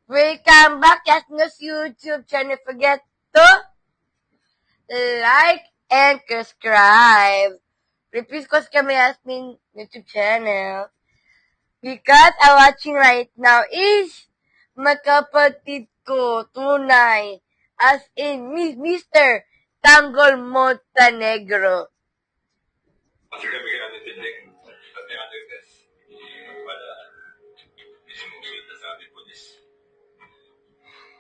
Welcome back, Yasmin's YouTube channel. Forget to like and subscribe. Repeat ko sa Yasmin YouTube channel. Because I'm watching right now is magkapatid ko, tunay, as in Mr. Tanggol Montenegro. Kasi kami kaya nitinig at natin this. Wala. Isumusunod na sa ating polis.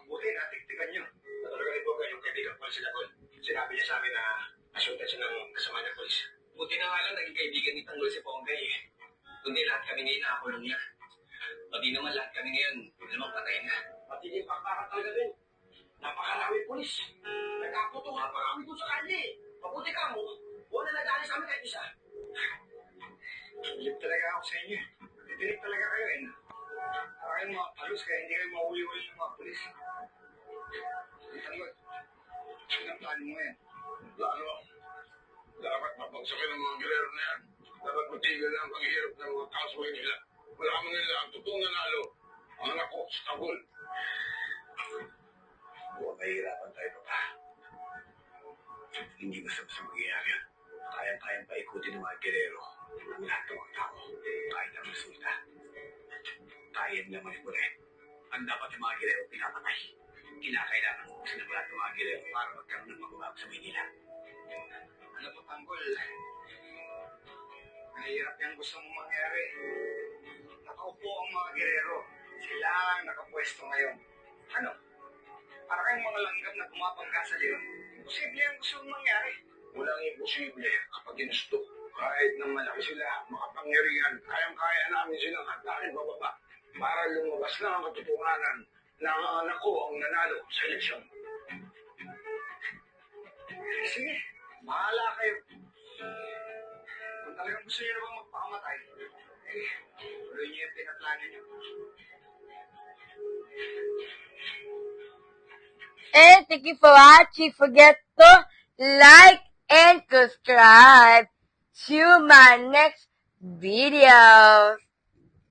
Buti natiktikan nyo. Talaga ito kayong kaibigan ko sila Tol. Sinabi niya sa amin na asundan siya ng kasama ng polis. Buti na nga lang naging kaibigan ni Tanggol si Ponggay. Kundi lahat kami ngayon nakakulong niya. Pati naman lahat kami ngayon, lamang patay na. Pati yung pakbaka talaga din. Napakarami polis. Nagkaputo nga parami doon sa kalye. Mabuti ka mo. Wala nag-aalis sa amin kahit isa. Tulip talaga ako sa inyo. Titilip talaga kayo eh. Para kayong mga palos kaya hindi kayo mahuli-huli ng mga polis. Tanggol, ang plano mo yan? Plano? Dapat mapagsakin ng mga gilero na yan. Dapat matigil na ang paghihirap ng mga kausway nila. Malaman nila ang totoong nanalo. Ang anak ko, si Tanggol. Huwag mahihirapan tayo pa. Hindi basta-basta mangyayari yan. Kayang-kayang paikutin ng mga gerero ng lahat ng mga tao kahit ang resulta. Kaya nila manipulit. Ang dapat ng mga gerero pinapatay. Kinakailangan mo kasi ng lahat ng mga gerero para magkaroon ng magbabago sa Maynila. Ano po, Tanggol? Mahirap yung gusto mong mangyari. Nakaupo ang mga gerero. Sila ang nakapwesto ngayon. Ano? Para kayong mga langgam na pumapangka sa leon. Imposible ang gusto mong mangyari. Walang imposible kapag ginusto. Kahit na malaki sila, makapangyarihan, kayang-kaya namin silang hatakin bababa para lumabas na ang katotohanan na ang anak ko ang nanalo sa eleksyon. Sige, bahala kayo. Kung talagang gusto niyo na bang magpakamatay, tuloy niyo yung pinaplano niyo. And thank you for watching. Forget to like and subscribe to my next videos.